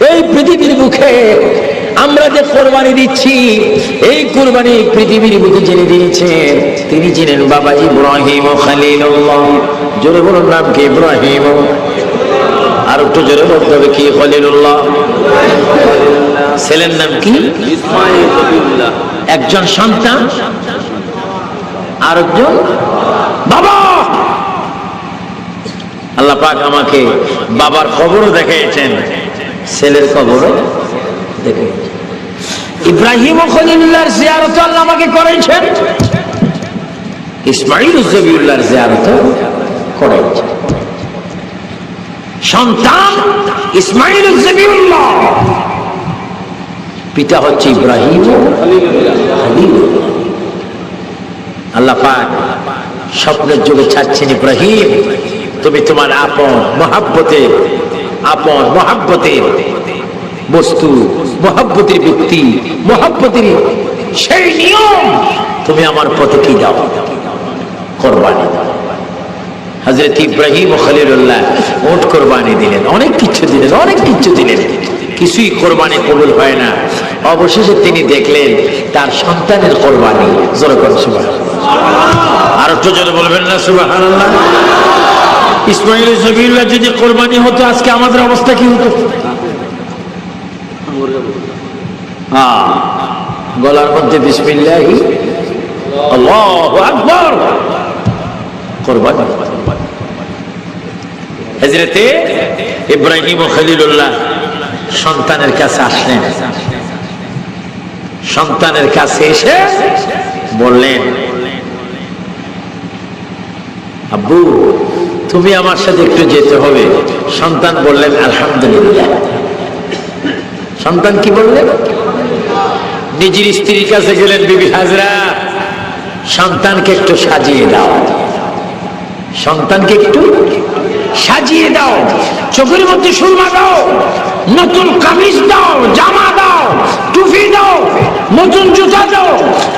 এই পৃথিবীর মুখে আমরা যে কোরবানি দিচ্ছি, এই কোরবানি পৃথিবীর বুকে যিনি দিয়েছেন তিনি ছিলেন বাবা ইব্রাহিম খলিলুল্লাহ। জোরে বলুন নাম কি? ইব্রাহিম। আর একটু জোরে বলতে হবে কি? খলিলুল্লাহ। ছেলের নাম কি? ইসমাঈল। একজন সন্তান, আর একজন বাবা। আল্লাহ পাক আমাকে বাবার কবরও দেখিয়েছেন, ছেলের কবরও দেখিয়েছেন। ইব্রাহিম ও খলিলুল্লাহর জিয়ারত আল্লাহ আমাকে করেছেন, ইসমাঈল ও জবিউল্লাহর জিয়ারত করেছেন। সন্তান ইসমাঈল ও জবিউল্লাহ, পিতা হচ্ছে ইব্রাহিম ও খলিলুল্লাহ। আল্লাহ পাক স্বপ্নের যুগে ছাড়ছেন, ইব্রাহিম তুমি তোমার আপন মহাব্বতের বস্তু, মহাব্বতের ব্যক্তি, মহাব্বতের সেই নিয়ম তুমি আমার পথে কি দাও? কোরবানি। হযরত ইব্রাহিম ও খলিলুল্লাহ উট কোরবানি দিলেন, অনেক কিছু দিলেন, কিছুই কোরবানি কবুল হয় না। অবশেষে তিনি দেখলেন তার সন্তানের কোরবানি। জোরে বলুন সুবহানাল্লাহ। আর একটু জোরে বলবেন না সুবহানাল্লাহ? ইসমাঈল ও জবিউল্লাহ যদি কোরবানি হতো, আজকে আমাদের অবস্থা কি হতো? গলার মধ্যে বিসমিল্লাহি আল্লাহু আকবার, কোরবানি। হযরত ইব্রাহিম ও খলিলুল্লাহ সন্তানের কাছে আসলেন। সন্তানের কাছে এসে বললেন, আব্বু তুমি আমার সাথে একটু যেতে হবে। সন্তান বললেন আলহামদুলিল্লাহ। সন্তান কি বললেন? নিজের স্ত্রীর কাছে গেলেন, বিবি হাজরা সন্তানকে একটু সাজিয়ে দাও, সন্তানকে একটু সাজিয়ে দাও, চোখের মধ্যে সুরমা দাও, নতুন কামিজ দাও, জামা দাও, টুপি দাও, নতুন জুতা দাও,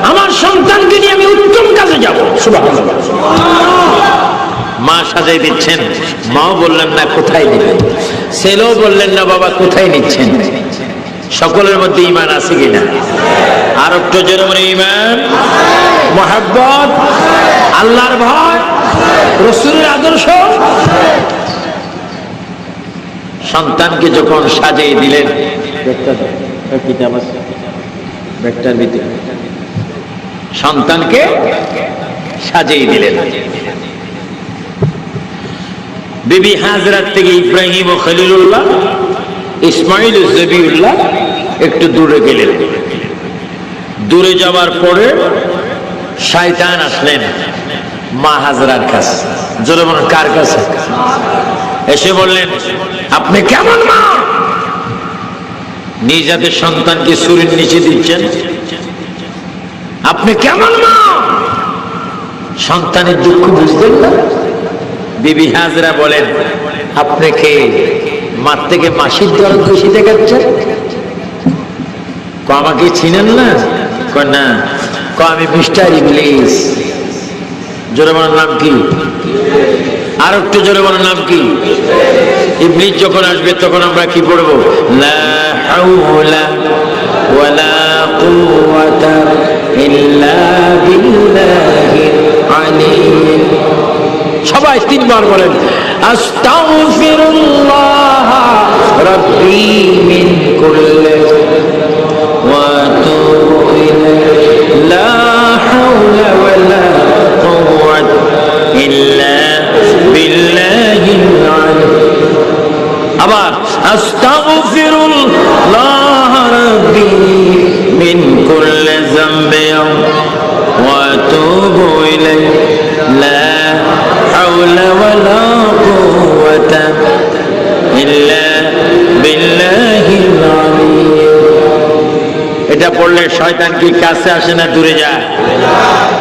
আমার সন্তানকে নিয়ে আমি উত্তম কাজে যাব। সুবহানাল্লাহ। মা সাজাই দিচ্ছেন, মাও বললেন না কোথায় নেবেন, ছেলেও বললেন না বাবা কোথায় নিচ্ছেন। সকলের মধ্যে ঈমান আছে কিনা? আর একটু জোরে বলে ঈমান, মুহাব্বত, আল্লাহর ভয়, রাসূলের আদর্শ। সন্তানকে যখন সাজিয়ে দিলেন, সন্তানকে সাজিয়ে দিলেন, বিবি হাজরার থেকে ইব্রাহিম ও খলিলুল্লাহ, ইসমাঈল ও জবিউল্লাহ একটু দূরে গেলেন। দূরে যাওয়ার পরে শয়তান আসলেন মা হাজরার কাছে। জোরে বলুন কার কাছে? এসে বললেন, আপনি কেমন মা, নিজ হাতে সন্তানকে ছুরির নিচে দিচ্ছেন? আপনি কেমন মা, সন্তানের দুঃখ বুঝতেন না? বিবি হাজরা বলেন, আপনি কে, মার থেকে মাসির দরদ বেশি দেখাচ্ছেন? আমাকে চিনেন না? না। আমি মিস্টার ইবলিস। জোরে বলার নাম কি? আর একটু জোরে বলার নাম কি? ইবলিস যখন আসবে তখন আমরা কি পড়বো? লা হাওলা ওয়ালা কুওয়াতা ইল্লা বিল্লাহিল আলিয়্যিল। সবাই তিনবার বলেন, আস্তাগফিরুল্লাহ রাব্বি মিন কুল্লি ওয়া আতুবু ইলাইহি লা হাওলা ওয়ালা কুওয়াতা ইল্লা বিল্লাহিল আলিয়্যিল। আবার আস্তাগফিরুল্লাহ রাব্বি মিন কুল্লি যামবিন ওয়া আতুবু ইলাইহি লা হাওলা ওয়ালা কুওয়াতা ইল্লা বিল্লাহিল আলিয়্যিল। এটা পড়লে শয়তান কি কাছে আসে না দূরে যায়?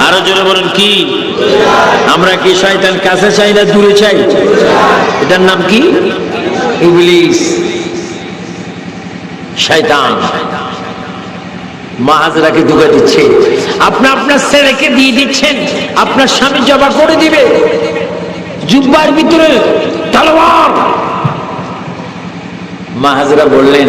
আরো জোরে বলুন কি? আমরা কি শয়তান কাছে চাই না দূরে চাই? এটার নাম কি? ইবলিস, শয়তান। মা হাজরাকে ধোঁকা দিচ্ছে। আপনি আপনার ছেলেকে দিয়ে দিচ্ছেন, আপনার স্বামী জবা করে দিবে, জুব্বার ভিতরে তলোয়ার। মা হাজরা বললেন,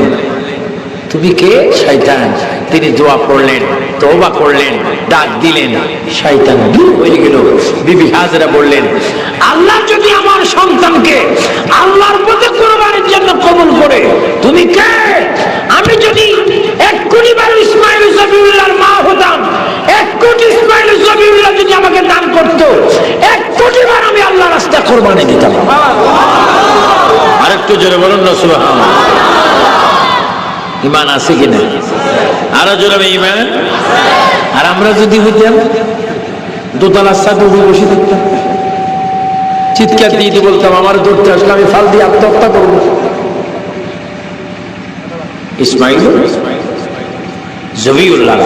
তুমি কে? শয়তান। তিনি দোয়া পড়লেন, তওবা করলেন, ডাক দিলেন, শয়তান দূর হয়ে গেল। বিবি হাজরা বললেন, আল্লাহ যদি আমার সন্তানকে আল্লাহর পথে কুরবানির জন্য কবুল করে, তুমি কে? আমি যদি 1 কোটি বার ইসমাইল জবিউল্লাহর মা হতাম, 1 কোটি ইসমাইল জবিউল্লাহ যদি আমাকে দান করত, 1 কোটি বার আমি আল্লাহর রাস্তায় কুরবানি দিতাম। আরেকটু জোরে বলুন না সুবহানাল্লাহ। ইমান আছে কিনা? আরো জোরে ইমান। আর আমরা যদি হইতাম দোতলার ছাদে উপরে বসে থাকতাম, চিৎকার দিয়ে বলতাম, আমার ধরতে আসলে আমি ফাল দিয়ে আত্মহত্যা করবো। ইসমাইল জবিউল্লাহ,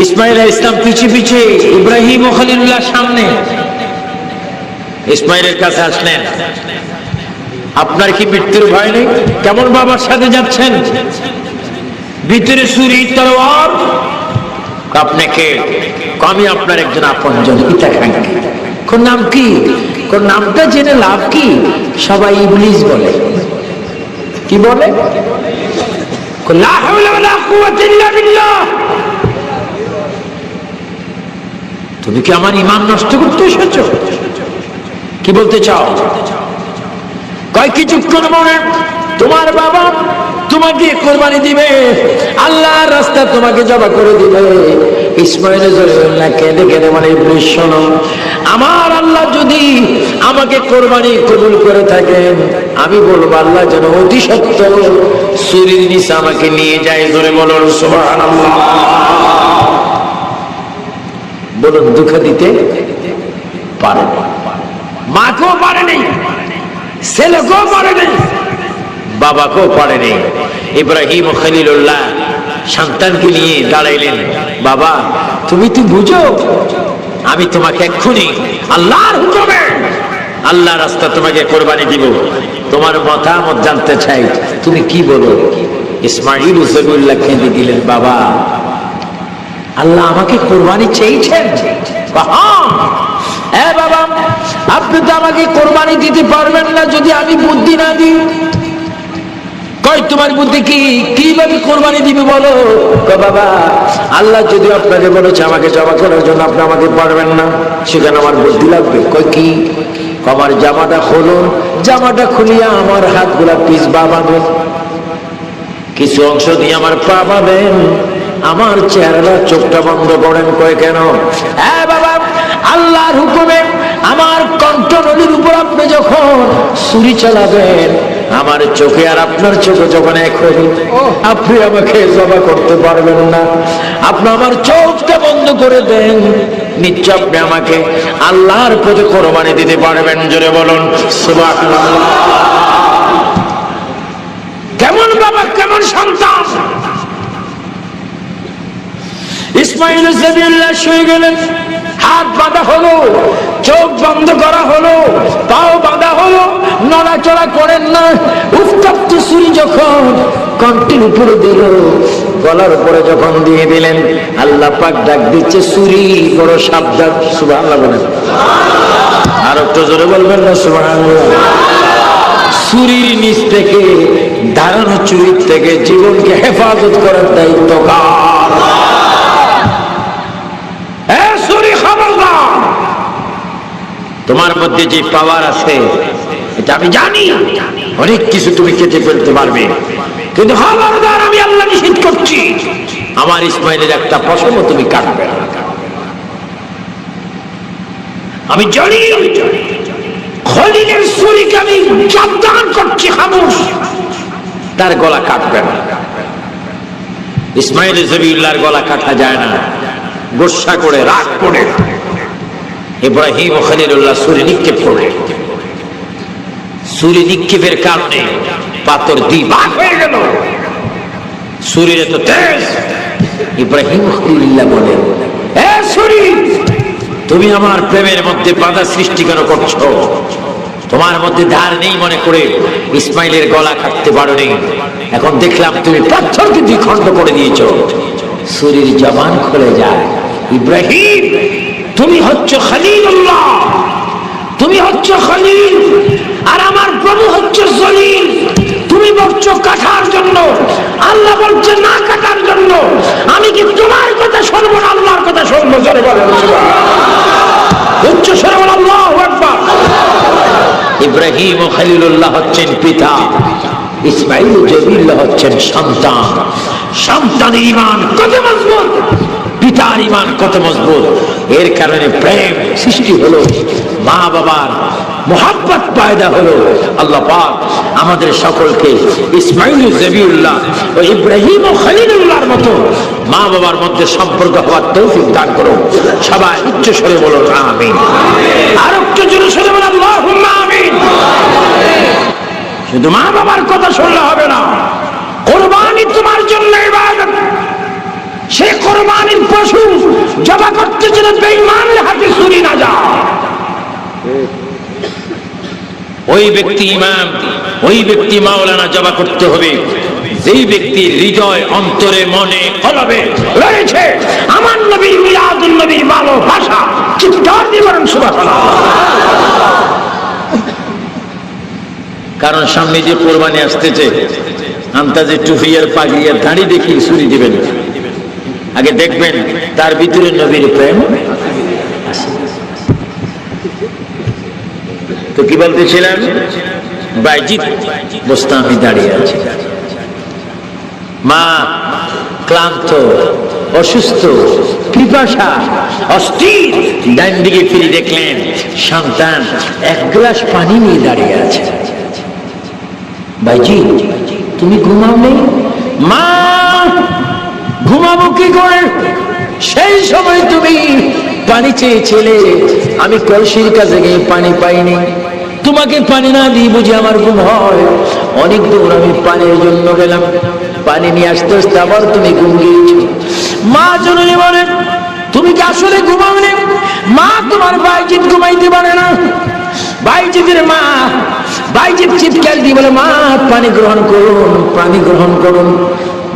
ইসমাইল ইসলাম পিছে পিছে, ইব্রাহিম ও খলিলুল্লাহ সামনে। ইসমাইলের কাছে আসলেন, আপনার কি মৃত্যুর ভয় নেই? কেমন বাবার সাথে যাচ্ছেন? ভিতরে ছুরি তলোয়ার। আপনাকে আমি আপনার একজন আপনজন হিতাকাঙ্ক্ষী। কোন নাম কি? কোন নামটা জেনে লাভ কি? সবাই ইবলিস বলে। কি বলে? লা হাওলা ওয়ালা কুওয়াতা ইল্লা বিল্লাহ। তুমি কি আমার ঈমান নষ্ট করতে এসেছো? কি বলতে চাও? কয় কিছুক্ষণ পরে তোমার বাবা তোমাকে কুরবানি দিবে, আল্লাহর রাস্তায় তোমাকে জবাই করে দিবে। ইসমাইল জবিউল্লাহ কেঁদে কেঁদে বলে, ইবলিস শোনো, আমার আল্লাহ যদি আমাকে কুরবানি কবুল করে থাকেন, আমি বলবো আল্লাহ যেন অতি সত্য ছুরির নিচে আমাকে নিয়ে যায়। ধরে বলুন সুবহানাল্লাহ। বলুন, দুঃখ দিতে পারে না, মাকেও পারে নেই, ছেলেকেও পারে নেই, বাবাকেও পারে নেই। ইব্রাহিম ও খলিলুল্লাহ সন্তানকে নিয়ে দাঁড়াইলেন, বাবা তুমি তো বুঝো, আমি তোমাকে এক্ষুনি আল্লাহর হুকুমে আল্লাহ রাস্তা তোমাকে কোরবানি দিব, তোমার মতামত জানতে চাই, তুমি কি বলো? ইসমাইল জবিউল্লাহ কেঁদে দিলেন, বাবা আল্লাহ আমাকে কোরবানি চেয়েছেন। হ্যাঁ বাবা, আপনি তো আমাকে কোরবানি দিতে পারবেন না যদি আমি বুদ্ধি না দিই। কয় তোমার বুদ্ধি কি? কিভাবে কোরবানি দিবে বলো? বাবা আল্লাহ যদি আপনাকে বলেছে আমাকে জবাই করার জন্য, আপনি আমাকে পারবেন না, সেখানে আমার বুদ্ধি লাগবে। কয় কি? আমার জামাটা খোলো, জামাটা খুলিয়া আমার হাতগুলা পিস বাঁধেন, কিছু অংশ দিয়ে আমার পা বাঁধেন, আমার চেহারা চোখটা বন্ধ করেন। কয় কেন? হ্যাঁ বাবা, আল্লাহর হুকুমে আমার কণ্ঠ নদীর উপর আপনি যখন ছুরি চালাবেন, আমার চোখে আর আপনার চোখে যখন এক হবে, আপনি আমাকে জবাই করতে পারবেন না। আপনি আমার চোখটা বন্ধ করে দেন, নিশ্চয় আপনি আমাকে আল্লাহর পথে কোরবানি দিতে পারবেন। জোরে বলুন সুবহানাল্লাহ। কেমন বাবা, কেমন সন্তান! ইসমাইল জবিউল্লাহ শুয়ে গেলেন, হাত বাঁধা হলো, চোখ বন্ধ করা হলো, পাও বাঁধা হলো, নড়াচড়া করেন না। উত্তপ্ত ছুরি যখন কণ্ঠের উপরে দিল, গলার উপরে যখন দিয়ে দিলেন, আল্লাহ পাক ডাক দিচ্ছে, ছুরি বড় সাবধান। সুবহানাল্লাহ বলেন। আর একটু জোরে বলবেন না সুবহানাল্লাহ। ছুরির নিচ থেকে, দাঁড়ানো চুরির থেকে জীবনকে হেফাজত করার দায়িত্ব কার? তোমার মধ্যে যে পাওয়ার আছে এটা আমি জানি, অনেক কিছু তুমি কেটে ফেলতে পারবে, কিন্তু খবরদার আমি আল্লাহ নিষেধ করছি, আমার ইসমাইলের একটা পশম তুমি কাটবে না। আমি জানি খলিলের ছুরিকে আমি সাবধান করছি, খামোশ, তার গলা কাটবে না। ইসমাইল জবিউল্লাহর গলা কাটা যায় না। গোসা করে, রাগ করে ইব্রাহিম ও খলিলুল্লাহ ছুরি নিক্ষেপ করে, ছুরি নিক্ষেপের কারণে পাথর দুই ভাগ হয়ে গেল। ছুরির এত তেজ। ইব্রাহিম ও খলিলুল্লাহ বলেন, এ ছুরি, তুমি আমার প্রেমের মধ্যে বাধা সৃষ্টি কেন করছো? তোমার মধ্যে ধার নেই মনে করে ইসমাইলের গলা কাটতে পারোনি, এখন দেখলাম তুমি পাথরকে দুই খণ্ড করে দিয়েছো। ছুরির জবান খুলে যায়। ইব্রাহিম, তুমি হচ্ছে খলিলুল্লাহ, তুমি হচ্ছে খলিল, আর আমার প্রভু হচ্ছে জলিল। জন্য জোরে বলেন সুবহানাল্লাহ। উচ্চ স্বরে বলেন আল্লাহু আকবার। ইব্রাহিম ও খলিলুল্লাহ হচ্ছেন পিতা, ইসমাইল জবিল্লাহ হচ্ছেন সন্তান। সন্তানের ঈমান কত মজবুত, পিতার ঈমান কত মজবুত। এর কারণে প্রেম সৃষ্টি হলো, মা বাবার মুহাব্বত পয়দা হলো। আল্লাহ পাক আমাদের সকলকে ইসমাইল জবিউল্লাহ ও ইব্রাহিম ও খলিলুল্লাহর মতো মা বাবার মধ্যে সম্পর্ক হওয়ার তৌফিক দান করুন। সবাই উচ্চ স্বরে বলুন আমিন। আর একটু জোরে স্বরে বলুন আল্লাহুম্মা আমিন। শুধু মা বাবার কথা শুনলে হবে না, কুরবানি তোমার জন্য ইবাদত। সে কুরবানির পশু জবাই করতে যেন বেঈমানের হাতে ছুরি না যায়। ওই ব্যক্তি ইমাম, ওই ব্যক্তি মাওলানা জবাই করতে হবে যেই ব্যক্তির হৃদয় অন্তরে মনে কলবে রয়েছে আমার নবীর মিলাদুন নবীর ভালোবাসা। চিৎকার দিয়ে বলেন সুবহানাল্লাহ। কারণ সামনে যে কোরবানি আসতেছে, আন্তাজে টুপি আর পাগড়ি আর দাড়ি দেখি ছুরি দিবেন, আগে দেখবেন তার ভিতরে নবীর প্রেম আছে। তো কি বলতেছিলাম, বাইজিদ বোস্তামি দাঁড়িয়ে আছে, মা ক্লান্ত, অসুস্থ, পিপাসা, অস্থির। ডান দিকে ফিরে দেখলেন সন্তান এক গ্লাস পানি নিয়ে দাঁড়িয়ে আছে। ভাইজি তুমি ঘুমাও নেই? মা ঘুমাবো কি করে, সেই সময় তুমি পানি চেয়েছিলে, আমি কলসির কাছে গিয়ে পানি পাইনি, তোমাকে পানি না দিয়ে বুঝি আমার ঘুম হয়? অনেক দূর আমি পানির জন্য গেলাম, পানি নিয়ে আসতে আসতে আবার তুমি ঘুম গিয়েছো। মা জননী বলেন তুমি কি আসলে ঘুমাও নেই? মা তোমার বাইজিৎ ঘুমাইতে পারে না। বাইজিদের মা, বাইজিৎ চিৎকার দিয়ে বলে মা পানি গ্রহণ করুন, পানি গ্রহণ করুন।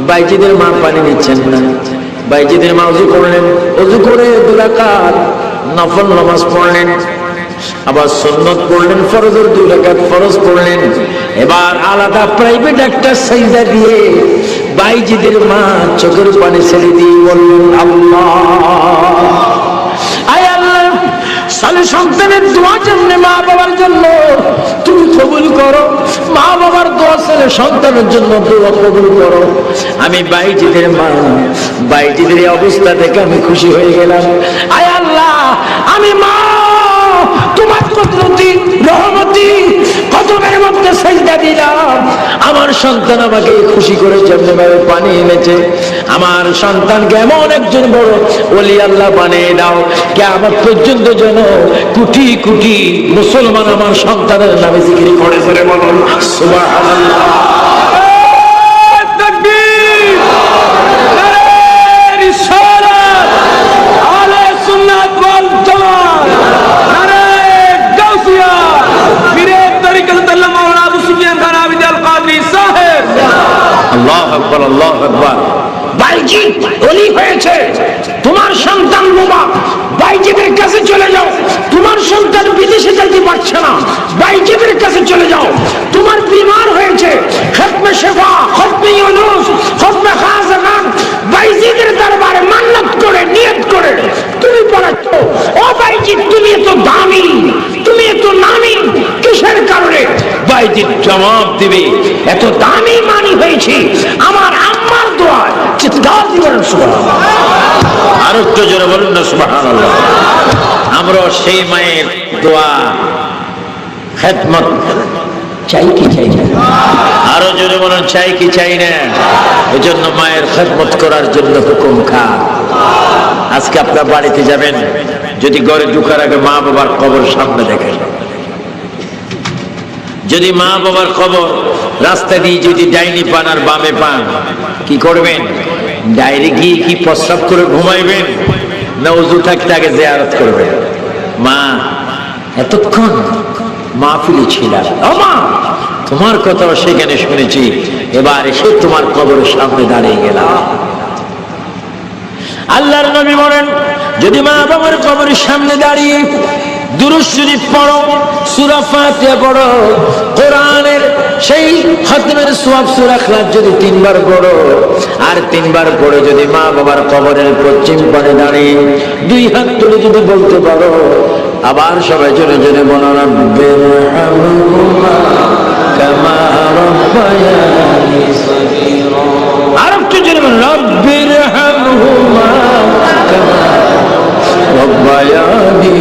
বাইজিদের মা পানি নিচ্ছেন না। বাইজিদের মা ওযু করলেন, ওযু করে 2 রাকাত নফল নামাজ পড়লেন, আবার সুন্নত পড়লেন, ফরজের 2 রাকাত ফরজ পড়লেন। এবার আলাদা প্রাইভেট একটা সাজদা দিয়ে বাইজিদের মা চোখের পানি ছেড়ে দিয়ে বললেন আল্লাহ, আয় আল্লাহ, সালে সন্তানের দোয়া জন্য মা বাবার জন্য তুমি কবুল করো। মা বাবার দোয়া ছেলে সন্তানের জন্য দোয়া কবুল করো। আমি বাইজিদের মা, বাইজিদের অবস্থা দেখে আমি খুশি হয়ে গেলাম। আয় আল্লাহ, আমি মা তোমার কুদরতি রহমতি কদমের মধ্যে সিজদা দিলাম। আমার সন্তান আমাকে খুশি করে যেভাবে পানি এনেছে, আমার সন্তানকে এমন একজন বড় ওলি আল্লাহ বানিয়ে দাও, কিয়ামত পর্যন্ত যেন কোটি কোটি মুসলমান আমার সন্তানের নামে জিকির করে করে বলুন সুবহানাল্লাহ। আল্লাহু আকবার, আল্লাহু আকবার। বাইজিদ ওলি হয়েছে, তোমার সন্তান বোবা, বাইজিদের কাছে চলে যাও। তোমার সন্তান বিদেশে যেতে পারছে না, বাইজিদের কাছে চলে যাও। তোমার বিমার হয়েছে, খতমে শেফা, খতমে ইউনুস, খতমে খাজা খান, বাইজিদের দরবারে মান্নত করে নিয়ত করে তুমি পড়াচ্ছ। ও বাইজিদ তুমি এত দামি, তুমি এত নামি কিসের কারণে? বাইজিদ জবাব দিবে এত দামি মানি হয়েছে আমার আম্মার দোয়া। চিৎকার দিবেন সুবহানাল্লাহ। আর একটু জোরে বলুন না সুবহানাল্লাহ। আমরা সেই মায়ের দোয়া খেদমত চাই কি চাই না? আরো জোরে বলুন চাই কি চাই না? এজন্য মায়ের খেদমত করার জন্য হুকুম খা। আজকে আপনার বাড়িতে যাবেন, যদি ঘরে ঢোকার আগে মা বাবার কবর সামনে দেখেন, যদি মা বাবার কবর রাস্তা দিয়ে যদি ডাইনি পান আর বামে পান, কি করবেন? ডাইরে গিয়ে কি প্রস্রাব করে ঘুমাইবেন, না ওযু থাকতে আগে জিয়ারত করবেন? মা এতক্ষণ মাহফিলে ছিলাম, ও মা তোমার কথাও সেখানে শুনেছি, এবার এসে তোমার কবরের সামনে দাঁড়িয়ে গেলাম। আল্লাহর নবী বলেন যদি মা বাবার কবরের সামনে দাঁড়িয়ে দুরূদ শরীফ পড়ো, সূরা ফাতিহা পড়ো, কোরআনের সেই খতমের সওয়াব সূরা ইখলাস যদি 3 বার পড়ো, আর 3 বার পড়ে যদি মা বাবার কবরের পশ্চিম পানে দাঁড়িয়ে 2 হাত তুলে যদি বলতে পারো, আবার সবাই জোরে জোরে বলো রব্বিরহামহুমা কামা রাব্বায়ানি সগীরা। আর একটু জোরে বলো রব্বিরহামহুমা কামা রাব্বায়ানি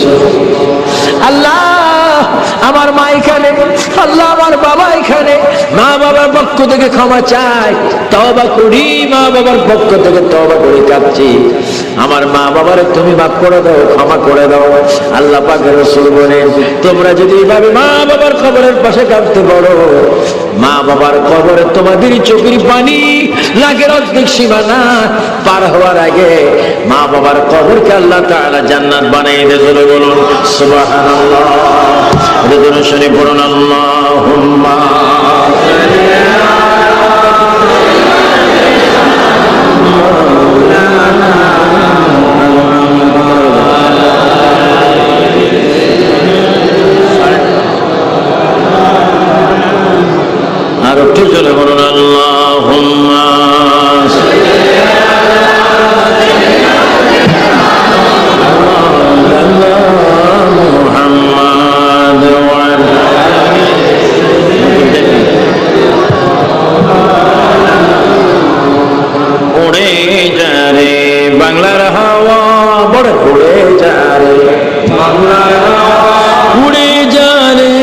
সগীরা। আল্লাহ আমার মা এখানে, আল্লাহ আমার বাবা এখানে, মা বাবার পক্ষ থেকে ক্ষমা চাই, তওবা করি, মা বাবার পক্ষ থেকে তওবা করে কাঁদছি, আমার মা বাবারে তুমি মাফ করে দাও, ক্ষমা করে দাও। আল্লাহ পাকের রাসূল বলেন, তোমরা যদি এইভাবে মা বাবার কবরের পাশে কাঁদতে পারো, মা বাবার কবরে তোমাদের চোখের পানি নাকের অর্ধেক সীমানা পার হওয়ার আগে মা বাবার কবরকে আল্লাহ তাআলা জান্নাত বানিয়ে দেবে। বলুন সুবহানাল্লাহ। দুরূদ শরীফ পড়ুন, আল্লাহুম্মা আর একটু জোরে বলুন আল্লাহুম্মা বাংলার হাওয়া বড় উড়ে যা রে, বাংলার হাওয়া উড়ে যা রে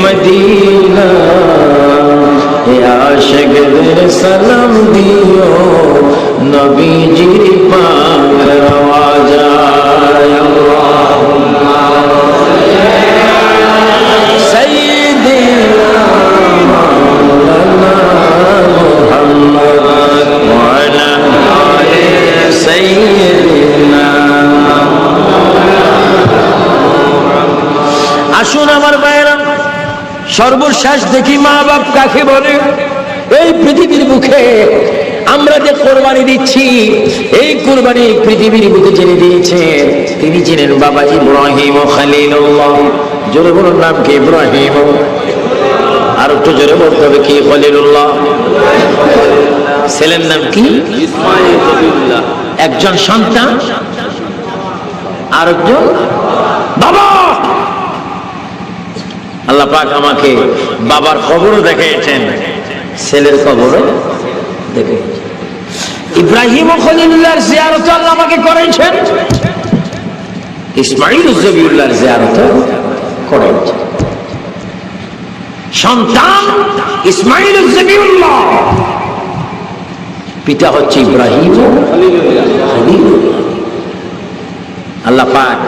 মদিনা, এ আশিকদের সালাম দিও নবীজির পাক রওয়াজায়। আল্লাহুম্মা সাইয়্যিদিনা মাওলানা মুহাম্মদ ওয়া আলা আসুন আমার ভাইরা, সর্বশেষ দেখি মা বাপ কাকে বলে। এই পৃথিবীর মুখে আমরা যে কোরবানি দিচ্ছি, এই কোরবানি পৃথিবীর বুকে যিনি দিয়েছেন তিনি ছিলেন বাবা ইব্রাহিম খলিলুল্লাহ। জোরে বলুন নাম কি? ইব্রাহিম। আর একটু জোরে বলতে হবে কি? খলিলুল্লাহ। ছেলের নাম কি? ইসমাঈল। একজন সন্তান, আরেকজন বাবা। আল্লাহ পাক আমাকে বাবার কবরও দেখিয়েছেন, ছেলের কবরও দেখিয়েছেন। ইব্রাহিম ও খলিলুল্লাহর জিয়ারত আল্লাহ আমাকে করেছেন, ইসমাঈল ও জবিউল্লাহর জিয়ারত করেছেন। সন্তান ইসমাঈল ও জবিউল্লাহ, পিতা হচ্ছে ইব্রাহিম ও খলিলুল্লাহ। আল্লাহ পাক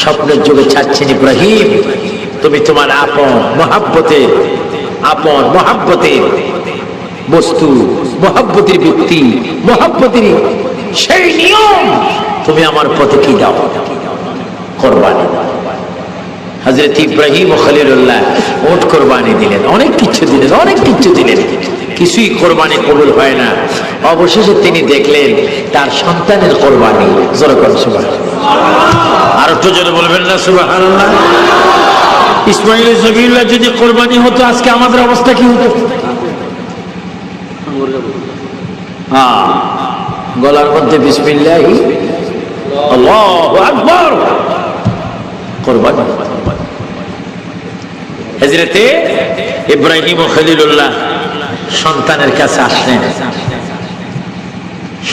স্বপ্নের যুগে চাচ্ছেন, ইব্রাহিম তুমি তোমার আপন মহাব্বতের বস্তু, মহাব্বতের ব্যক্তি, মহাব্বতের সেই নিয়ম তুমি আমার পথে কি দাও? কোরবানি দাও। হযরত ইব্রাহিম ও খলিলুল্লাহ ওট কোরবানি দিলেন, অনেক কিছু দিলেন, কিছুই কোরবানি কবুল হয় না। অবশেষে তিনি দেখলেন তার সন্তানের কোরবানি। জোরে বলুন সুবহানাল্লাহ। আর একটু জোরে বলবেন না সুবহানাল্লাহ? ইসমাঈল ও জবিউল্লাহ যদি কোরবানি হতো, আজকে আমাদের অবস্থা কি হতো? হ্যাঁ, গলার মধ্যে বিসমিল্লাহ আল্লাহু আকবার, কোরবানি। হযরত ইব্রাহিম ও খলিলুল্লাহ সন্তানের কাছে আসলেন।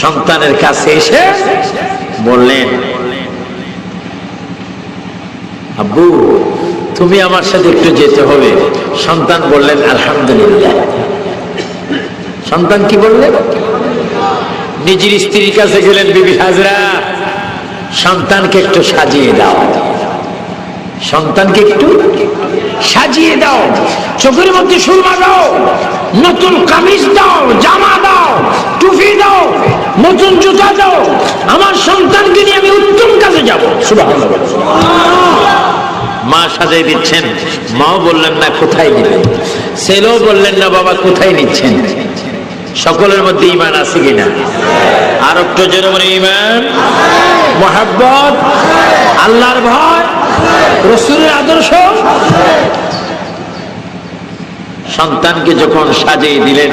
সন্তানের কাছে এসে বললেন, আব্বু তুমি আমার সাথে একটু যেতে হবে। সন্তান বললেন আলহামদুলিল্লাহ। সন্তান কি বললেন? নিজের স্ত্রীর কাছে গেলেন, বিবি হাজরা সন্তানকে একটু সাজিয়ে দাও, সন্তানকে একটু সাজিয়ে দাও, চোখের মধ্যে সুরমা দাও, নতুন কামিজ দাও, জামা দাও, টুপি দাও, নতুন জুতা দাও, আমার সন্তানকে নিয়ে আমি উত্তম কাজে যাব। সুবহানাল্লাহ। মা সাজাই দিচ্ছেন, মাও বললেন না কোথায় নিবেন, ছেলেও বললেন না বাবা কোথায় নিচ্ছেন। সকলের মধ্যে ঈমান আছে কিনা? আর একটু জোরে বলে ঈমান। মহব্বত, আল্লাহর ভয়, রাসূলের আদর্শ। সন্তানকে যখন সাজিয়ে দিলেন,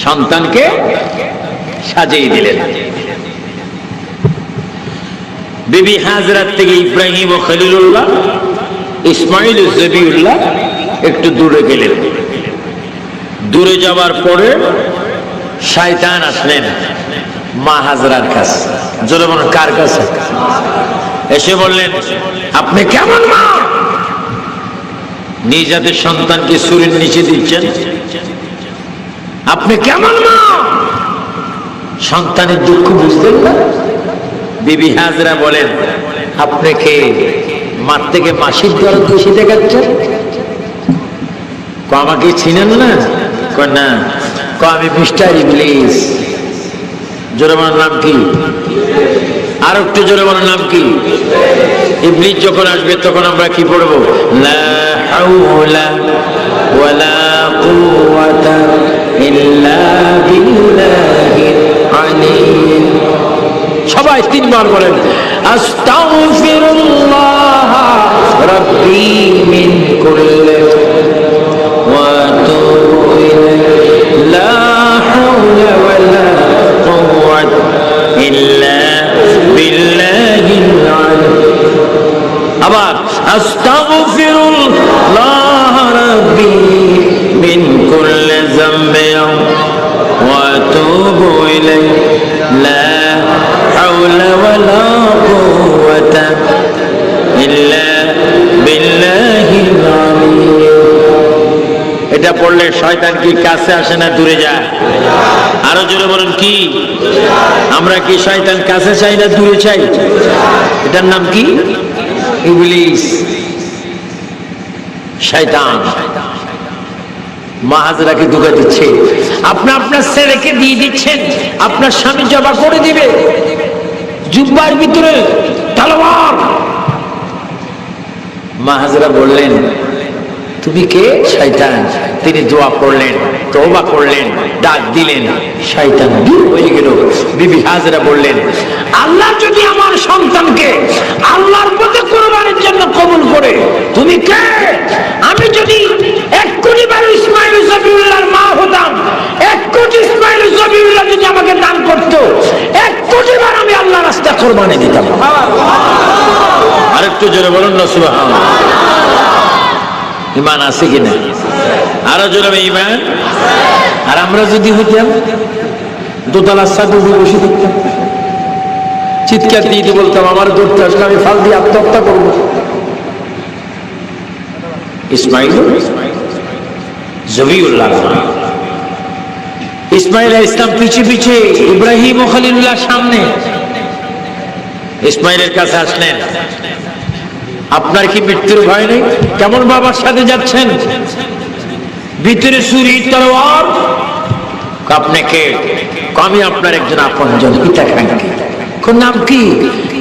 সন্তানকে সাজিয়ে দিলেন, বিবি হাজরাত থেকে ইব্রাহিম ও খলিলুল্লাহ, ইসমাইল ও জবিউল্লাহ একটু দূরে গেলেন। দূরে যাওয়ার পরে শয়তান আসলেন মা হাজরার কাছে। জোরে বলুন, কার কাছে? এসে বললেন, আপনি কেমন মা, নিজ হাতে সন্তানকে ছুরির নিচে দিচ্ছেন? আপনি কেমন মা? সন্তানের দুঃখ বুঝতেন না? বিবি হাজরা বলেন, আপনি কে মার থেকে মাসির দরদ বেশি দেখাচ্ছেন? আমাকে চিনেন না? না। আমি মিস্টার ইবলিস। জোরে বলার নাম কি? আর একটু জোরে বলার নাম কি? ইবলিস যখন আসবে তখন আমরা কি পড়বো? লা হাওলা ওয়ালা কুওয়াতা ইল্লা বিল্লাহিল আলিয়্যিল। সবাই তিনবার বলেন, আস্তাগফিরুল্লাহ রাব্বি মিন কুল্লি ওয়া আতুবু ইলাইহি লা হাওলা ওয়ালা কুওয়াতা ইল্লা বিল্লাহিল আলিয়্যিল। আবার আস্তাগফিরুল্লাহ রাব্বি মিন কুল্লি যামবিন ওয়া আতুবু ইলাইহি লা হাওলা ওয়ালা কুওয়াতা ইল্লা বিল্লাহিল আলিয়্যিল। এটা পড়লে শয়তান কি কাছে আসে না দূরে যায়? আরো জোরে বলুন, কি? আমরা কি শয়তান কাছে চাই না দূরে চাই? এটার নাম কি? ইবলিস, শয়তান। মা হাজরাকে ধোঁকা দিচ্ছে। আপনি আপনার ছেলেকে দিয়ে দিচ্ছেন, আপনার স্বামী জবা করে দিবে, জুব্বার ভিতরে তলোয়ার। মা হাজরা বললেন, তুমি কে? শয়তান। তিনি দোয়া করলেন, তওবা করলেন, ডাক দিলেন, শয়তান দূর হয়ে গেল। বিবি হাজরা বললেন, আল্লাহ যদি আমার সন্তানকে আল্লাহর পথে কুরবানির জন্য কবুল করে, তুমি কে? আমি যদি 1 কোটি বার ইসমাইল জবিউল্লাহর মা হতাম, 1 কোটি ইসমাইল জবিউল্লাহ যদি আমাকে দান করতো, 1 কোটি বার আমি আল্লাহর রাস্তায় কুরবানি দিতাম। আরেকটু জোরে বলুন না সুবহানাল্লাহ। ইমান আছে কিনা? আরো জোরে ইমান। আর আমরা যদি হইতাম দোতলার ছাদে বসে থাকতাম, চিৎকার দিয়ে বলতাম, আমার দৌড়তে আসলে আমি ফাল দিয়ে আত্মহত্যা করবো। ইসমাইল জবিউল্লাহ, ইসমাইল আলাইহিস সালাম পিছে পিছে, ইব্রাহিম ও খলিলুল্লাহ সামনে। ইসমাইলের কাছে আসলেন, আপনার কি মৃত্যুর ভয় নেই? কেমন বাবার সাথে যাচ্ছেন? ভিতরে ছুরি তলোয়ার। আপনি কে? আমি আপনার একজন আপনজন হিতাকাঙ্ক্ষী। কোন নাম কি?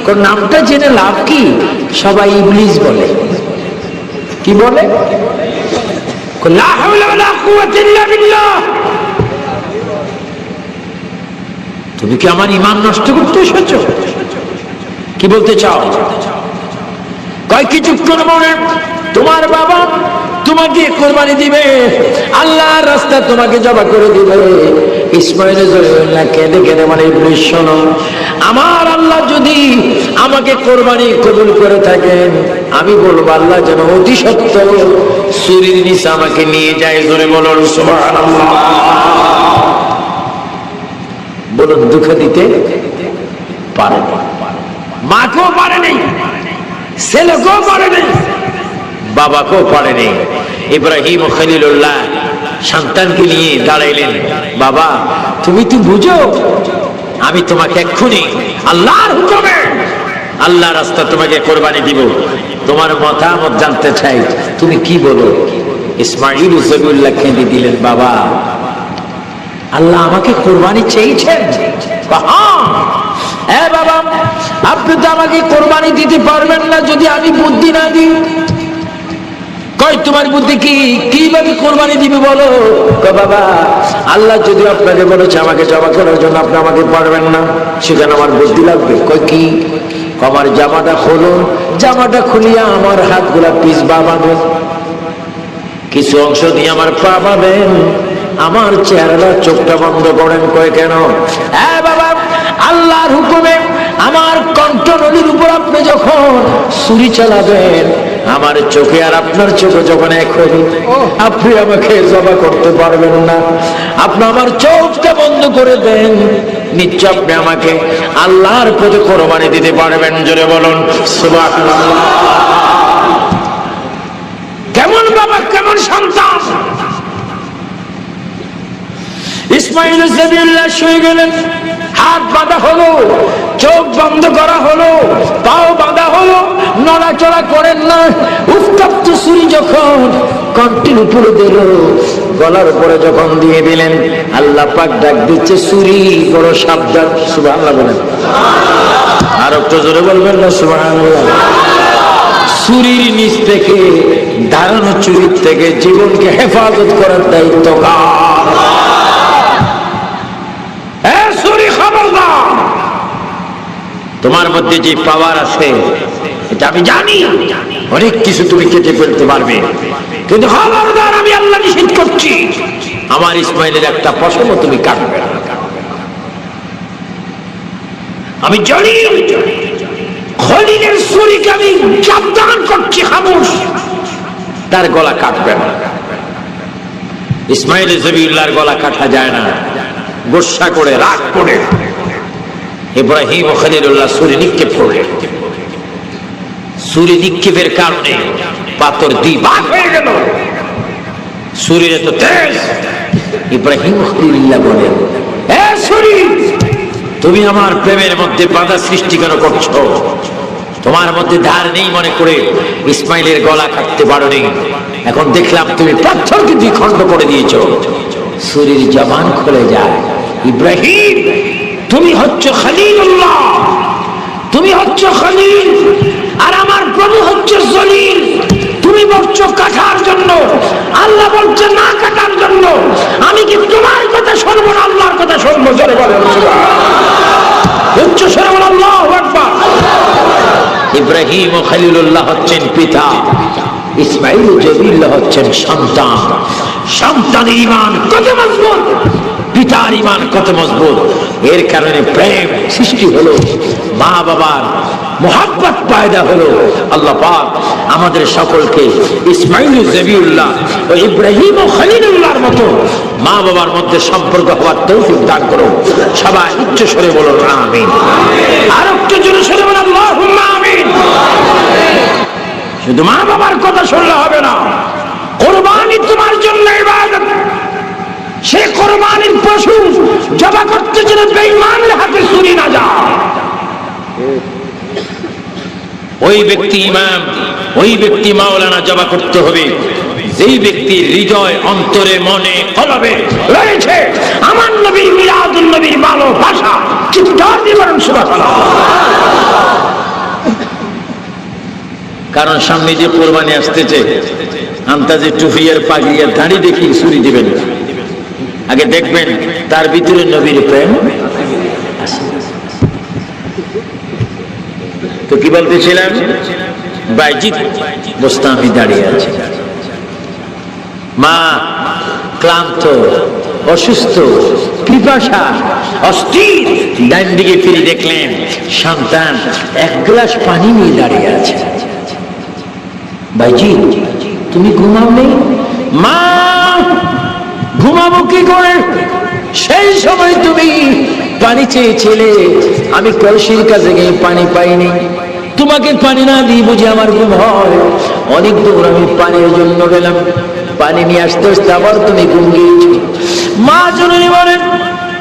কোন নামটা জেনে লাভ কি? সবাই ইবলিস বলে। কি বলে? লা হাওলা ওয়ালা কুওয়াতা ইল্লা বিল্লাহ। তুমি কি আমার ঈমান নষ্ট করতে এসেছো? কি বলতে চাও? কয় কিছুক্ষণ পরে তোমার বাবা তোমাকে কুরবানি দিবে, আল্লাহর রাস্তায় তোমাকে জবাই করে দিবে। ইসমাইল জবিউল্লাহ কেঁদে কেঁদে মানে, ইবলিস শোনো, আমার আল্লাহ যদি আমাকে কুরবানি কবুল করে থাকেন, আমি বলবো আল্লাহ যেন অতি সত্ত্বর ছুরির নিচে আমাকে নিয়ে যায়। জোরে বলুন সুবহানাল্লাহ। বলুন, দুঃখ দিতে পারে না, মাকেও পারে নাই, ছেলেকেও পারে নাই, বাবাকেও পারে নাই। ইব্রাহিম ও খলিলুল্লাহ সন্তানকে নিয়ে দাঁড়াইলেন। বাবা, তুমি তো বুঝো আমি তোমাকে এক্ষুনি আল্লাহর হুকুমে আল্লাহ রাস্তা তোমাকে কোরবানি দিব, তোমার মতামত জানতে চাই, তুমি কি বলো? ইসমাইল জবিউল্লাহ কেঁদে দিলেন, বাবা আল্লাহ আমাকে কোরবানি চেয়েছেন। হ্যাঁ বাবা, আপনি তো আমাকে কোরবানি দিতে পারবেন না যদি আমি বুদ্ধি না দিই। কই তোমার বুদ্ধি কি, কিভাবে কোরবানি দিবে বলো? বাবা, আল্লাহ যদি আপনাকে বলেছে আমাকে জমা করার জন্য, আপনি আমাকে পারবেন না, সেখানে আমার বুদ্ধি লাগবে। কই কি? আমার জামাটা খোলো, জামাটা খুলিয়া আমার হাতগুলা পিস বাঁধেন, কিছু অংশ দিয়ে আমার পা বাঁধেন, আমার চেহারাটা চোখটা বন্ধ করেন। কয় কেন? হ্যাঁ বাবা, আল্লাহর হুকুমে আমার কণ্ঠনলীর উপর আপনি যখন ছুরি চালাবেন, আমার চোখে আর আপনার চোখে যখন এক হবে, আপনি আমাকে জবা করতে পারবেন না। আপনি আমার চোখটা বন্ধ করে দেন, নিশ্চয় আপনি আমাকে আল্লাহর পথে কোরবানি দিতে পারবেন। জোরে বলুন সুবহানাল্লাহ। কেমন বাবা, কেমন সন্তান! ইসমাঈল যাবিউল্লাহ শুয়ে গেলেন, হাত বাঁধা হলো, চোখ বন্ধ করা হলো, পাও বাঁধা হলো, নড়াচড়া করেন না। উত্তপ্ত ছুরি যখন কণ্ঠের উপরে দিল, গলার উপরে যখন দিয়ে দিলেন, আল্লাহ পাক ডাক দিচ্ছে, ছুরি বড় সাবধান। সুবহানাল্লাহ বলেন। আর একটু জোরে বলবেন না সুবহানাল্লাহ। ছুরির নিচ থেকে, দাঁড়ানো চুরির থেকে জীবনকে হেফাজত করার দায়িত্ব কার? তোমার মধ্যে যে পাওয়ার আছে, এটা আমি জানি, অনেক কিছু তুমি কেটে ফেলতে পারবে, কিন্তু খবরদার, আমি আল্লাহ নিষেধ করছি, আমার ইসমাইলের একটা পশমও তুমি কাটবে না। আমি জানি খলিলের ছুরিকে আমি সাবধান করছি, খামোশ, তার গলা কাটবে না। ইসমাইল যাবিউল্লাহর গলা কাটা যায় না। গোসা করে, রাগ করে ইব্রাহিম ও খলিলুল্লাহ ছুরি নিক্ষেপ করলেন। ছুরি নিক্ষেপের কারণে পাথর দুই ভাগ হয়ে গেল। ছুরির এত তেজ। ইব্রাহিম ও খলিলুল্লাহ বলেন, এ ছুরি, তুমি আমার প্রেমের মধ্যে বাধা সৃষ্টি কেন করছো? তোমার মধ্যে ধার নেই মনে করে ইসমাইলের গলা কাটতে পারোনি, এখন দেখলাম তুমি পাথরকে দুই খণ্ড করে দিয়েছো। ছুরির জবান খুলে যায়। ইব্রাহিম, তুমি হচ্ছে খলিলুল্লাহ, তুমি হচ্ছে খলিল, আর আমার প্রভু হচ্ছে জলিল। তুমি বলছো কাটার জন্য, আল্লাহ বলছে না কাটার জন্য। আমি কি তোমার কথা শুনবো না আল্লাহর কথা শুনবো? জোরে বলেন উচ্চ স্বরে বলেন আল্লাহু আকবার। ইব্রাহিম ও খলিলুল্লাহ হচ্ছেন পিতা, ইসমাঈল যাবিউল্লাহ হচ্ছেন সন্তান। সন্তানের ঈমান কত মজবুত, পিতার ঈমান কত মজবুত। এর কারণে প্রেম সৃষ্টি হলো, মা বাবার মুহাব্বত পয়দা হলো। আল্লাহ পাক আমাদের সকলকে ইসমাঈল যাবিউল্লাহ ও ইব্রাহিম ও খলিলুল্লাহর মতো মা বাবার মধ্যে সম্পর্ক হওয়ার তৌফিক দান করুন। সবাই উচ্চ স্বরে বলুন আমিন। আর একটু জোরে স্বরে বলুন আল্লাহুম্মা আমিন। শুধু মা বাবার কথা শুনলে হবে না, কোরবানি তোমার জন্য ইবাদত। সে কোরবানির পশু জবা করতে যেন বেঈমানের হাতে ছুরি না যায়। ওই ব্যক্তি ইমাম, ওই ব্যক্তি মাওলানা জবা করতে হবে যেই ব্যক্তির হৃদয়, অন্তরে, মনে, কলবে রয়েছে আমার নবীর, মিলাদুন নবীর ভালোবাসা। চিৎকার দিয়ে বলুন সুবহানাল্লাহ। কারণ সামনে যে কোরবানি আসতেছে, আন্তাজে টুফিয়ার পাগড়িয়ার দাড়ি দেখি ছুরি দিবেন, আগে দেখবেন তার ভিতরে নবীর প্রেম আছে। তো কি বলতেছিলাম? বাইজিদ বোস্তামি দাঁড়িয়ে আছে, মা ক্লান্ত, অসুস্থ, পিপাসা, অস্থির। ডান দিকে ফিরে দেখলেন সন্তান এক গ্লাস পানি নিয়ে দাঁড়িয়ে আছে। বাইজিদ, তুমি ঘুমাও নেই? মা, ঘুমাবো কি করে? সেই সময় তুমি পানি চেয়েছিলে, আমি কলসির কাছে গিয়ে পানি পাইনি। তোমাকে পানি না দিই বুঝি আমার ঘুম হয়? অনেক দূর আমি পানির জন্য গেলাম, পানি নিয়ে আসতে আসতে আবার তুমি ঘুম গিয়েছো। মা জননী বলেন,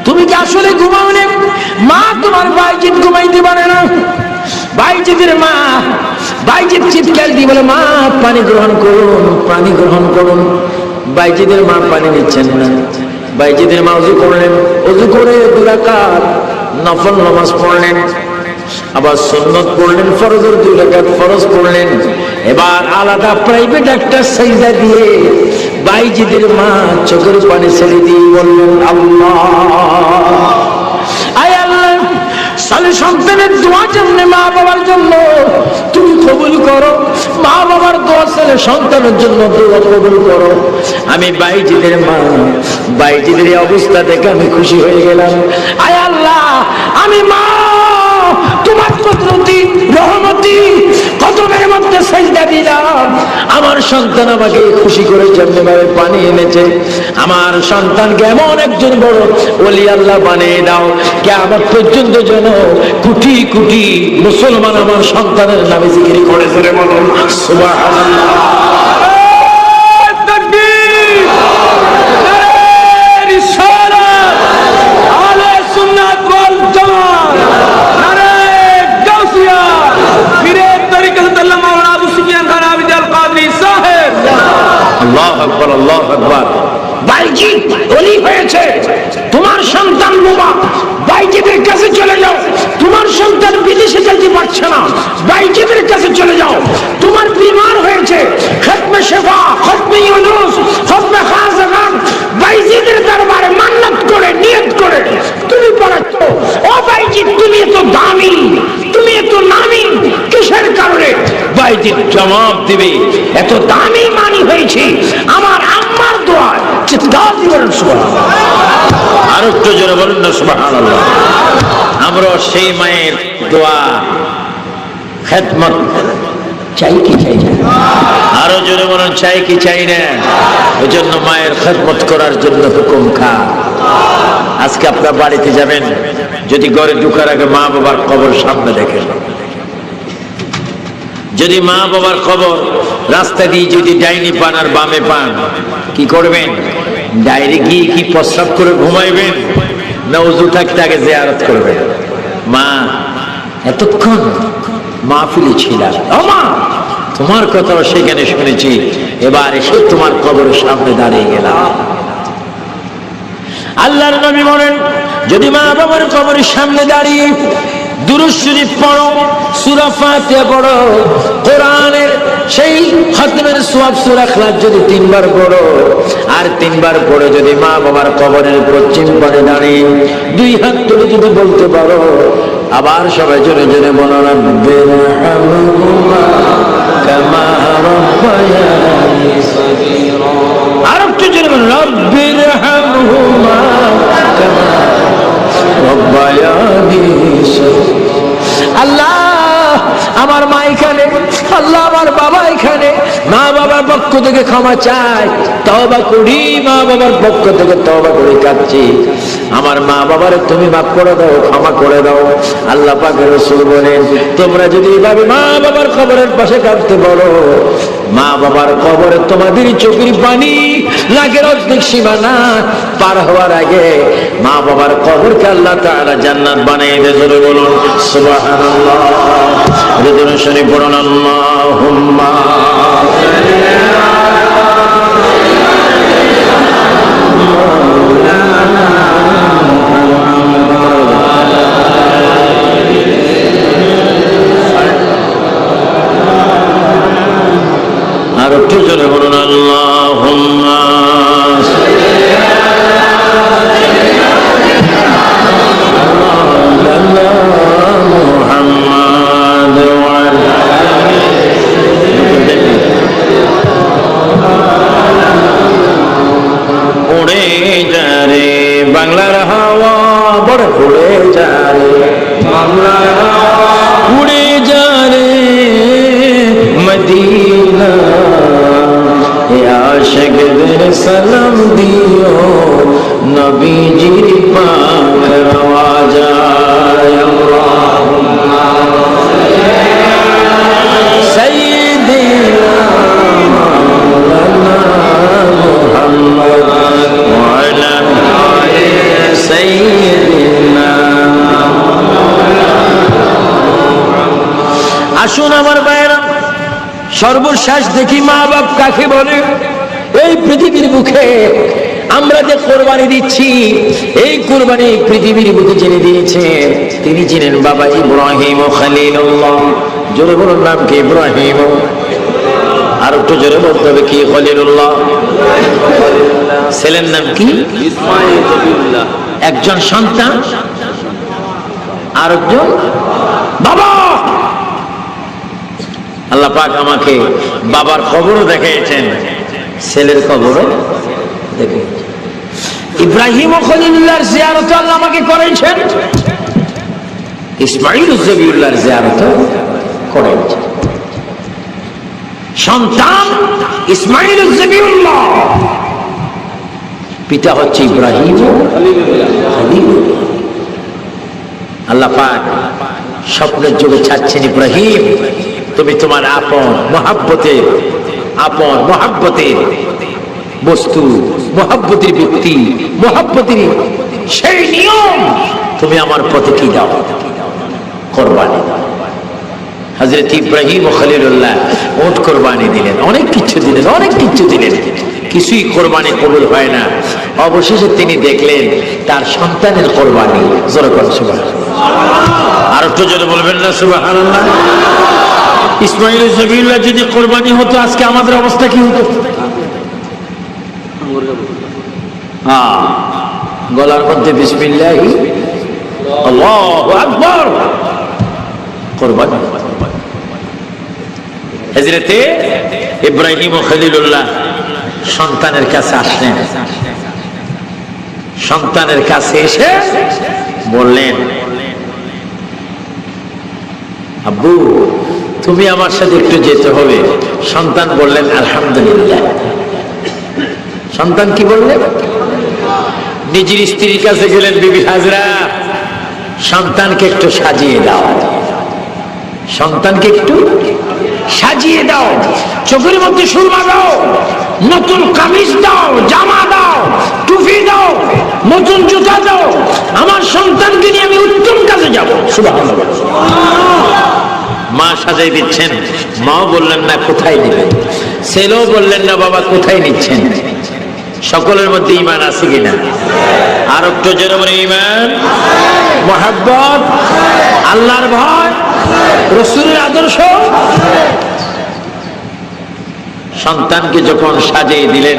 তুমি কি আসলে ঘুমাও না? মা, তোমার বাইজিদ ঘুমাইতে পারে না। বাইজিদের মা, বাইজিদ চিৎকার দিয়ে বলে, মা পানি গ্রহণ করুন, পানি গ্রহণ করুন। বাইজিদের মা পানি নিচ্ছেন না। বাইজিদের মা ওযু করলেন, ওযু করে 2 রাকাত নফল নামাজ পড়লেন। আবার সুন্নত পড়লেন, ফরজের 2 রাকাত ফরজ পড়লেন। এবার আলাদা প্রাইভেট একটা সাজদা দিয়ে বাইজিদের মা চোখের পানি ছেড়ে দিয়ে বললেন, আল্লাহ, আয় আল্লাহ, সালে সন্তানের দোয়া যেমনি মা বাবার জন্য তুমি কবুল করো, মা বাবার দোয়া ছেলে সন্তানের জন্য দোয়া কবুল করো। আমি বাইজিদের মা, বাইজিদের অবস্থা দেখে আমি খুশি হয়ে গেলাম। আয় আল্লাহ, আমি মা তোমার কুদরতি রহমতি কদমের মধ্যে সাজদা দিলাম। আমার সন্তান আমাকে খুশি করে যেমনি ভাবে পানি এনেছে, আমার সন্তানকে এমন একজন বড় ওলি আল্লাহ বানিয়ে দাও, কিয়ামত পর্যন্ত যেন কোটি কোটি মুসলমান আমার সন্তানের নামে জিকির করে ধরে বলুন সুবহানাল্লাহ। আল্লাহু আকবার, আল্লাহু আকবার। বাইজিদ ওলি হয়েছে, তোমার সন্তান বোবা, বাইজিদের কাছে চলে যাও। তোমার সন্তান বিদেশে যেতে পারছে না, বাইজিদের কাছে চলে যাও। তোমার বিমার হয়েছে, খতমে শেফা, খতমে ইউনুস, খতমে খাজাগান বাইজিদের দরবারে মান্নাত করে নিয়ত করে তুমি পড়াচ্ছ। ও বাইজিদ, তুমি এত দামি, তুমি এত নামি কিসের কারণে? বাইজিদ জবাব দিবে, এত দামি মানি হয়েছে আমার আম্মার দোয়া। চিৎকার দিবেন সুবহানাল্লাহ। আর একটু জোরে বলুন না সুবহানাল্লাহ। আমরা সেই মায়ের দোয়া খেদমত চাই কি চাই না? আরো জোরে বলুন, চাই কি চাই না? ওই জন্য মায়ের খেদমত করার জন্য হুকুম খা। আজকে আপনার বাড়িতে যাবেন, যদি ঘরে ঢোকার আগে মা বাবার কবর সামনে দেখেন, যদি মা বাবার কবর রাস্তা দিয়ে যদি ডাইনি পান আর বামে পান, কি করবেন? ডাইরে গিয়ে কি প্রস্রাব করে ঘুমাইবেন, না ওযু থাকতে আগে জিয়ারত করবেন? মা, এতক্ষণ মাহফিলে ছিলাম, ও মা, তোমার কথাও সেখানে শুনেছি, এবার এসে তোমার কবরের সামনে দাঁড়িয়ে গেলাম। আল্লাহর নবী বলেন, যদি মা বাবার কবরের সামনে দাঁড়িয়ে দুরূদ শরীফ পড়ো, সূরা ফাতিহা পড়ো, কোরআনের সেই খতমের সওয়াব সূরা ইখলাস যদি 3 বার পড়ো, আর 3 বার পড়ে যদি মা বাবার কবরের পশ্চিম পারে দাঁড়িয়ে 2 হাত তুলে যদি বলতে পারো, আবার সবাই জোরে জোরে বলো, রাব্বিরহামহুমা কামা রাব্বায়ানি সগীরা। আর একটু জোরে বলো, রাব্বিরহামহুমা কামা রাব্বায়ানি সগীরা। আল্লাহ, আমার মা এখানে, আল্লাহ আমার বাবা এখানে, মা বাবার পক্ষ থেকে ক্ষমা চাই, তওবা করি, মা বাবার পক্ষ থেকে তওবা করে কাঁদছি। আমার মা বাবার তুমি মাফ করে দাও, ক্ষমা করে দাও। আল্লাহ পাকের রাসূল বলেন, তোমরা যদি এভাবে মা বাবার কবরের পাশে কাঁদতে পারো, মা বাবার কবরে তোমাদের চোখের পানি নাকের অর্ধেক সীমানা পার হওয়ার আগে মা বাবার কবরকে আল্লাহ তাআলা জান্নাত বানিয়ে দেবে। জোরে বলুন সুবহানাল্লাহ। রুদুন শরীফ পড়ুন, আল্লাহুম্মা আর একটু জোরে বলুন, আল্লাহুম্মা উড়ে যা রে বাংলার হাওয়া, বড় উড়ে যা রে বাংলার হাওয়া, উড়ে যা রে মদিনা, আশিকদের সালাম দিও, নবীজির পাক রওয়া যায়। আল্লাহুম্মা সাইয়্যিদিনা মাওলানা মুহাম্মদ ওয়া আলা আলি সাইয়্যিদিনা। আসুন আমার ভাইরা, সর্বশেষ দেখি মা বাপ কাকে বলে। এই পৃথিবীর বুকে আমরা যে কোরবানি দিচ্ছি, এই কোরবানি পৃথিবীর বুকে জেনে দিয়েছেন, তিনি ছিলেন বাবা ইব্রাহিম খলিলুল্লাহ। জোরে বলুন নাম কি? ইব্রাহিম। আর একটু জোরে বলতে হবে কি? খলিলুল্লাহ। ছেলের নাম কি? ইসমাঈল। একজন সন্তান, আর একজন বাবা। আল্লাহ পাক আমাকে বাবার কবরও দেখিয়েছেন, ছেলের কবরও দেখিয়েছেন। ইব্রাহিম ও খলিলুল্লাহর জিয়ারত আল্লাহ আমাকে করেছেন, ইসমাঈল ও জবিউল্লাহর জিয়ারত করেছেন। সন্তান ইসমাঈল ও জবিউল্লাহ, পিতা হচ্ছে ইব্রাহিম ও খলিলুল্লাহ। আল্লাহ পাক স্বপ্নের যুগে চাচ্ছেন, ইব্রাহিম তুমি তোমার আপন মহাব্বতের বস্তু, মহাব্বতের ব্যক্তি, মহাব্বতের সেই নিয়ম তুমি আমার পথে কি দাও? কোরবানি দাও। হযরত ইব্রাহিম ও খলিলুল্লাহ উট কোরবানি দিলেন, অনেক কিছু দিলেন, কিছুই কোরবানি কবুল হয় না। অবশেষে তিনি দেখলেন তার সন্তানের কোরবানি। জোরে বলুন সুবহানাল্লাহ। আর একটু জোরে বলবেন না সুবহানাল্লাহ? ইসমাঈল ও জবিউল্লাহ যদি কোরবানি হতো, আজকে আমাদের অবস্থা কি হতো? গলার মধ্যে বিসমিল্লাহ, আল্লাহু আকবার, কোরবানি। হযরত ইব্রাহিম ও খলিলুল্লাহ সন্তানের কাছে আসলেন। সন্তানের কাছে এসে বললেন, আব্বু তুমি আমার সাথে একটু যেতে হবে। সন্তান বললেন আলহামদুলিল্লাহ। সন্তান কি বললেন? নিজের স্ত্রীর কাছে গেলেন, বিবি হাজরা সন্তানকে একটু সাজিয়ে দাও, সন্তানকে একটু সাজিয়ে দাও, চোখের মধ্যে সুরমা দাও, নতুন কামিজ দাও, জামা দাও, টুপি দাও, নতুন জুতা দাও, আমার সন্তানকে নিয়ে আমি উত্তম কাজে যাব। সুবহানাল্লাহ। মা সাজাই দিচ্ছেন, মাও বললেন না কোথায় নেবেন, ছেলেও বললেন না বাবা কোথায় নিচ্ছেন। সকলের মধ্যে ঈমান আছে কিনা? আর একটু জোরে বলে ঈমান, মহব্বত, আল্লাহর ভয়, রাসূলের আদর্শ। সন্তানকে যখন সাজিয়ে দিলেন,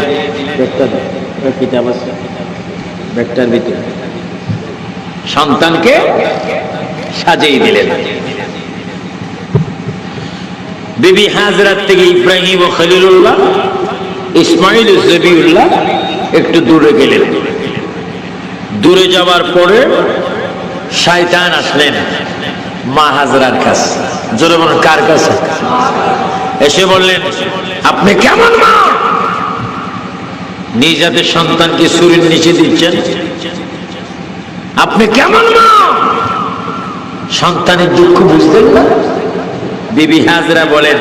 সন্তানকে সাজিয়ে দিলেন, বিবি হাজরার থেকে ইব্রাহিম ও খলিলুল্লাহ, ইসমাঈল ও জবিউল্লাহ একটু দূরে গেলেন। দূরে যাওয়ার পরে শয়তান আসলেন মা হাজরার কাছে। জোরে বলুন কার কাছে? এসে বললেন, আপনি কেমন মা, নিজ হাতে সন্তানকে ছুরির নিচে দিচ্ছেন? আপনি কেমন মা? সন্তানের দুঃখ বুঝতেন না? বিবি হাজরা বলেন,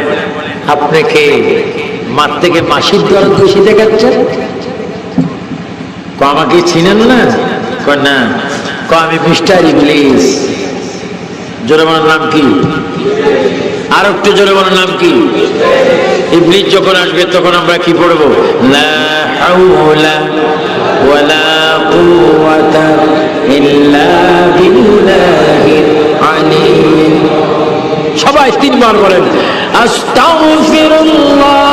আপনি কে? মার থেকে মাসির দর খুশি দেখাচ্ছেন? আমাকে চিনেন না? না। আমি মিস্টার ইবলিস। জোরে বলার নাম কি? আর একটু জোরে বলার নাম কি? ইবলিস যখন আসবে তখন আমরা কি পড়বো? লা হাওলা ওয়ালা কুওয়াতা ইল্লা বিল্লাহিল আলিয়্যিল। সবাই তিনবার বলেন আস্তাগফিরুল্লাহ